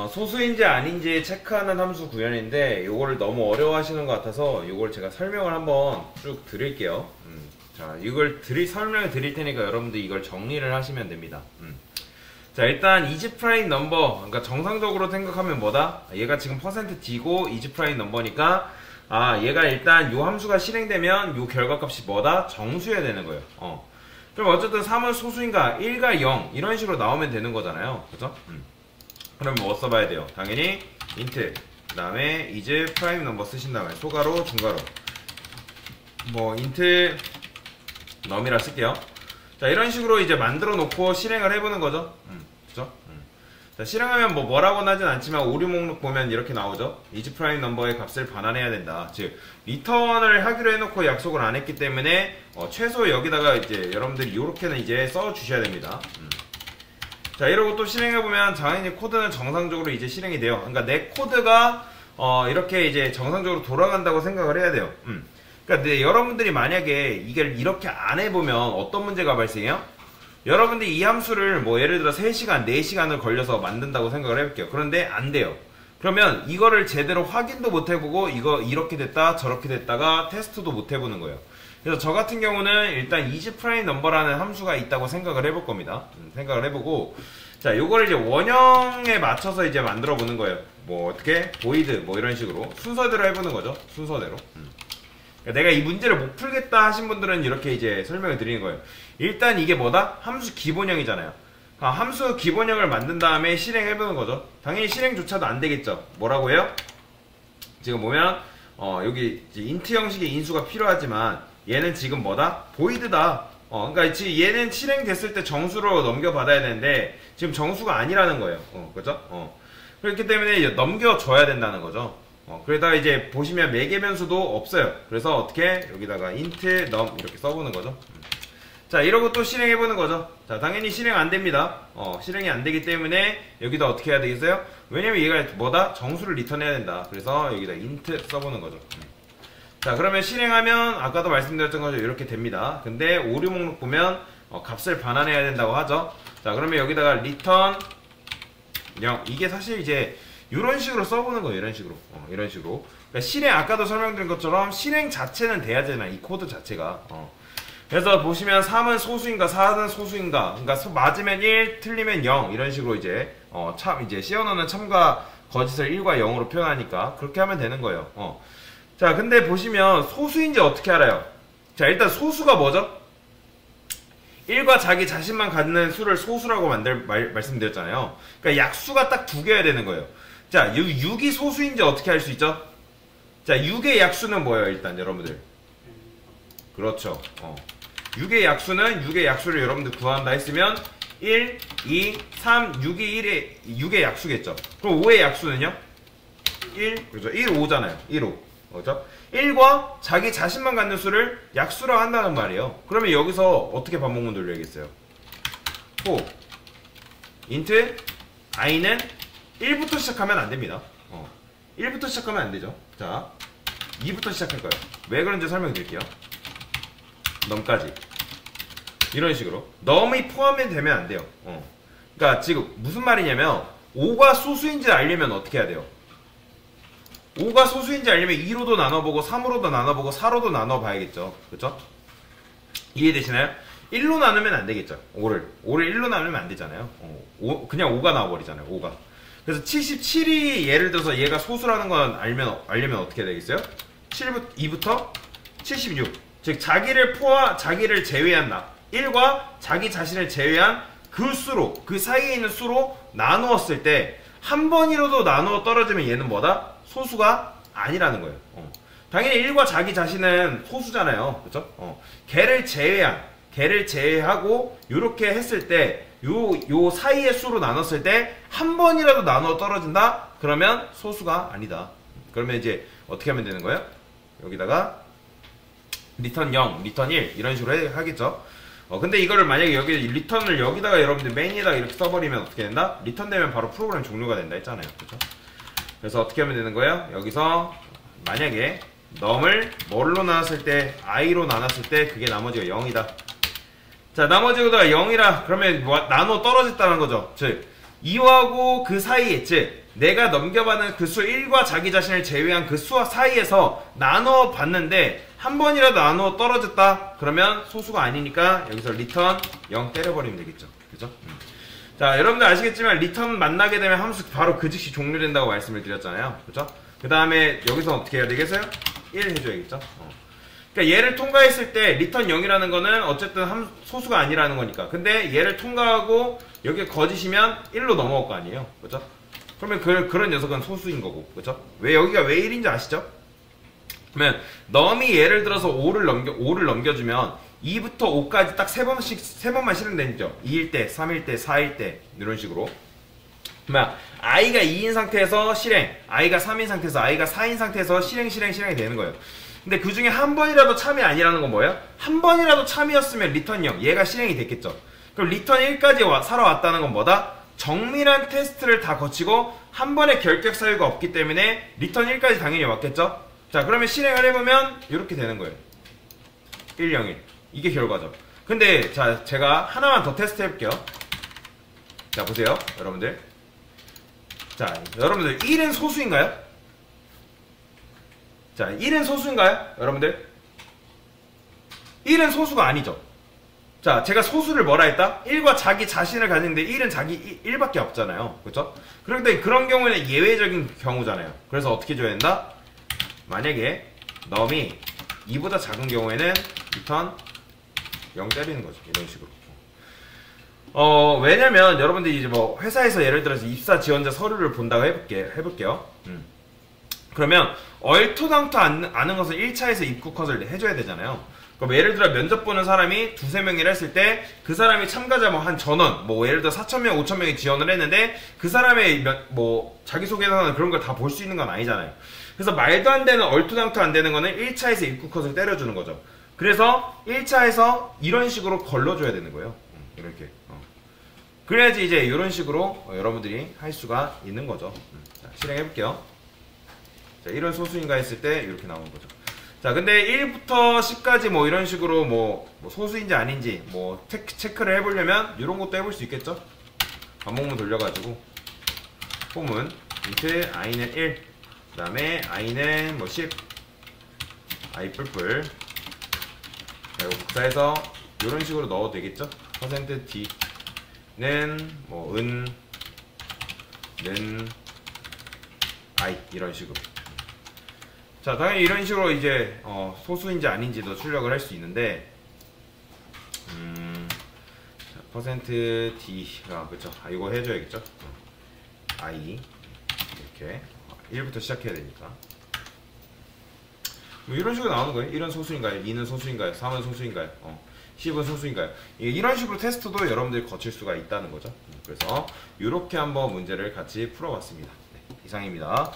소수인지 아닌지 체크하는 함수 구현인데 요거를 너무 어려워하시는 것 같아서 요걸 제가 설명을 한번 쭉 드릴게요. 자, 이걸 설명을 드릴 테니까 여러분들 이걸 정리를 하시면 됩니다. 자, 일단 이지프라임 넘버, 그러니까 정상적으로 생각하면 뭐다? 얘가 지금 %d고 이지프라임 넘버니까 얘가 일단 요 함수가 실행되면 요 결과값이 뭐다? 정수여야 되는 거예요. 그럼 어쨌든 3은 소수인가 1과 0 이런 식으로 나오면 되는 거잖아요. 그죠? 그럼 뭐 써봐야 돼요? 당연히 int 그 다음에 is 프라임 넘버 쓰신 다음에 소가로 중가로 뭐 int num이라 쓸게요. 자, 이런 식으로 이제 만들어 놓고 실행을 해보는 거죠. 그죠? 자, 실행하면 뭐라고는 하진 않지만 오류 목록 보면 이렇게 나오죠. is 프라임 넘버의 값을 반환해야 된다. 즉 리턴을 하기로 해놓고 약속을 안 했기 때문에 최소 여기다가 이제 여러분들이 이렇게는 이제 써 주셔야 됩니다. 자, 이러고 또 실행해보면 당연히 코드는 정상적으로 이제 실행이 돼요. 그러니까 내 코드가 이렇게 이제 정상적으로 돌아간다고 생각을 해야 돼요. 그러니까 여러분들이 만약에 이걸 이렇게 안 해보면 어떤 문제가 발생해요? 여러분들이 이 함수를 뭐 예를 들어 3시간, 4시간을 걸려서 만든다고 생각을 해볼게요. 그런데 안 돼요. 그러면 이거를 제대로 확인도 못 해보고 이거 이렇게 됐다 저렇게 됐다가 테스트도 못 해보는 거예요. 그래서 저 같은 경우는 일단 isPrime number라는 함수가 있다고 생각을 해볼 겁니다. 생각을 해보고, 자, 요거를 이제 원형에 맞춰서 이제 만들어 보는 거예요. 뭐 어떻게 void 뭐 이런 식으로 순서대로 해보는 거죠. 순서대로. 그러니까 내가 이 문제를 못 풀겠다 하신 분들은 이렇게 이제 설명을 드리는 거예요. 일단 이게 뭐다? 함수 기본형이잖아요. 함수 기본형을 만든 다음에 실행해보는 거죠. 당연히 실행조차도 안 되겠죠. 뭐라고 해요? 지금 보면 여기 이제 int 형식의 인수가 필요하지만 얘는 지금 뭐다? void다. 그러니까 지금 얘는 실행됐을 때 정수로 넘겨받아야 되는데 지금 정수가 아니라는 거예요. 그죠? 그렇기 때문에 이제 넘겨줘야 된다는 거죠. 그러다가 이제 보시면 매개 변수도 없어요. 그래서 어떻게 여기다가 int num 이렇게 써보는 거죠. 자, 이러고 또 실행해보는 거죠. 자, 당연히 실행 안 됩니다. 실행이 안 되기 때문에 여기다 어떻게 해야 되겠어요? 왜냐면 얘가 뭐다? 정수를 리턴해야 된다. 그래서 여기다 int 써보는 거죠. 자, 그러면 실행하면 아까도 말씀드렸던 거죠. 이렇게 됩니다. 근데 오류 목록 보면 값을 반환해야 된다고 하죠. 자, 그러면 여기다가 return 0 이게 사실 이제 이런 식으로 써보는 거예요. 이런 식으로. 이런 식으로. 그러니까 실행 아까도 설명드린 것처럼 실행 자체는 돼야 되잖아요. 이 코드 자체가. 그래서 보시면 3은 소수인가 4는 소수인가, 그러니까 맞으면 1 틀리면 0 이런 식으로 이제 이제 씌워놓는 참과 거짓을 1과 0으로 표현하니까 그렇게 하면 되는 거예요. 자, 근데 보시면 소수인지 어떻게 알아요? 자, 일단 소수가 뭐죠? 1과 자기 자신만 갖는 수를 소수라고 말씀드렸잖아요. 그러니까 약수가 딱 2개여야 되는 거예요. 자, 6이 소수인지 어떻게 알 수 있죠? 자, 6의 약수는 뭐예요? 일단 여러분들 그렇죠. 6의 약수는 6의 약수를 여러분들 구한다 했으면 1, 2, 3, 6의 약수겠죠. 그럼 5의 약수는요? 1, 그죠? 1, 5잖아요. 1, 5. 그죠? 1과 자기 자신만 갖는 수를 약수로 한다는 말이에요. 그러면 여기서 어떻게 반복문 돌려야겠어요? for int i는 1부터 시작하면 안 됩니다. 1부터 시작하면 안 되죠. 자, 2부터 시작할 거예요. 왜 그런지 설명드릴게요. num까지 이런 식으로 num이 포함이 되면 안 돼요. 그러니까 지금 무슨 말이냐면 5가 소수인지 알려면 어떻게 해야 돼요? 5가 소수인지 알려면 2로도 나눠보고 3으로도 나눠보고 4로도 나눠봐야겠죠. 그쵸? 이해되시나요? 1로 나누면 안 되겠죠. 5를 1로 나누면 안 되잖아요. 그냥 5가 나와버리잖아요. 5가. 그래서 77이 예를 들어서 얘가 소수라는 건 알려면 어떻게 되겠어요? 2부터 76. 즉 자기를 제외한 1과 자기 자신을 제외한 그 수로, 그 사이에 있는 수로 나누었을 때 한 번이라도 나누어 떨어지면 얘는 뭐다? 소수가 아니라는 거예요. 당연히 1과 자기 자신은 소수잖아요. 그쵸? 걔를 제외하고 요렇게 했을 때 요 사이의 수로 나눴을 때 한 번이라도 나누어 떨어진다? 그러면 소수가 아니다. 그러면 이제 어떻게 하면 되는 거예요? 여기다가 리턴 0, 리턴 1 이런 식으로 하겠죠. 근데 이거를 만약에 여기 리턴을 여기다가 여러분들 메인에다가 이렇게 써버리면 어떻게 된다? 리턴 되면 바로 프로그램 종료가 된다 했잖아요. 그렇죠? 그래서 어떻게 하면 되는 거예요? 여기서 만약에 num을 뭘로 나눴을 때 i로 나눴을 때 그게 나머지가 0이다. 자, 나머지가 0이라 그러면 나눠 떨어졌다는 거죠. 즉 2하고 그 사이에, 즉 내가 넘겨받은 그 수 1과 자기 자신을 제외한 그 수와 사이에서 나누어 봤는데 한 번이라도 나누어 떨어졌다 그러면 소수가 아니니까 여기서 리턴 0 때려버리면 되겠죠. 그죠? 자, 여러분들 아시겠지만 리턴 만나게 되면 함수 바로 그 즉시 종료된다고 말씀을 드렸잖아요. 그죠? 그 다음에 여기서 어떻게 해야 되겠어요? 1 해줘야겠죠? 그러니까 얘를 통과했을 때 리턴 0이라는 거는 어쨌든 소수가 아니라는 거니까. 근데 얘를 통과하고 여기에 거짓이면 1로 넘어올 거 아니에요. 그죠? 그러면 그런 녀석은 소수인 거고. 그죠? 왜 여기가 왜 1인지 아시죠? 그러면 넘이 예를 들어서 5를 넘겨주면 2부터 5까지 딱 3번만 실행되죠. 2일 때, 3일 때, 4일 때 이런 식으로. 그러면 i가 2인 상태에서 실행, i가 3인 상태에서, i가 4인 상태에서 실행이 되는 거예요. 근데 그 중에 한 번이라도 참이 아니라는 건 뭐예요? 한 번이라도 참이었으면 리턴 0, 얘가 실행이 됐겠죠. 그럼 리턴 1까지 살아왔다는 건 뭐다? 정밀한 테스트를 다 거치고 한 번의 결격 사유가 없기 때문에 리턴 1까지 당연히 왔겠죠? 자, 그러면 실행을 해보면 이렇게 되는 거예요. 1, 0, 1. 이게 결과죠. 근데 자, 제가 하나만 더 테스트 해볼게요. 자, 보세요. 여러분들. 자, 여러분들 1은 소수인가요? 자, 1은 소수인가요? 여러분들? 1은 소수가 아니죠. 자, 제가 소수를 뭐라 했다? 1과 자기 자신을 가지는데 1은 자기 1밖에 없잖아요. 그렇죠? 그런데 그런 경우에는 예외적인 경우잖아요. 그래서 어떻게 줘야 된다? 만약에 넘이 2보다 작은 경우에는 리턴 0 때리는 거죠. 이런 식으로. 왜냐면 여러분들이 이제 뭐 회사에서 예를 들어서 입사 지원자 서류를 본다고 해볼게요. 그러면 얼토당토 않은 것은 1차에서 입국 컷을 해줘야 되잖아요. 그럼 예를 들어 면접 보는 사람이 2~3명이라 했을 때 그 사람이 참가자 뭐 한 전원, 뭐 예를 들어 4,000명, 5,000명이 지원을 했는데 그 사람의 뭐 자기소개서나 그런 걸 다 볼 수 있는 건 아니잖아요. 그래서 말도 안 되는 얼토당토 안 되는 거는 1차에서 입국 컷을 때려주는 거죠. 그래서 1차에서 이런 식으로 걸러줘야 되는 거예요. 이렇게. 그래야지 이제 이런 식으로 여러분들이 할 수가 있는 거죠. 자, 실행해볼게요. 자, 1은 소수인가 했을 때 이렇게 나오는 거죠. 자, 근데 1부터 10까지 뭐 이런 식으로 뭐 소수인지 아닌지 뭐 체크를 해보려면 이런 것도 해볼 수 있겠죠? 반복문 돌려가지고 폼은 int i는 1, 그 다음에 i는 뭐 10, i 뿔뿔. 그리고 복사해서 이런 식으로 넣어도 되겠죠? %d는 뭐 는 i 이런 식으로. 자, 당연히 이런 식으로 이제 소수인지 아닌지도 출력을 할 수 있는데 %d가 그쵸? 이거 해줘야겠죠? i 이렇게 1부터 시작해야 되니까 뭐 이런 식으로 나오는 거예요. 1은 소수인가요? 2는 소수인가요? 3은 소수인가요? 10은 소수인가요? 이런 식으로 테스트도 여러분들이 거칠 수가 있다는 거죠. 그래서 이렇게 한번 문제를 같이 풀어봤습니다. 네, 이상입니다.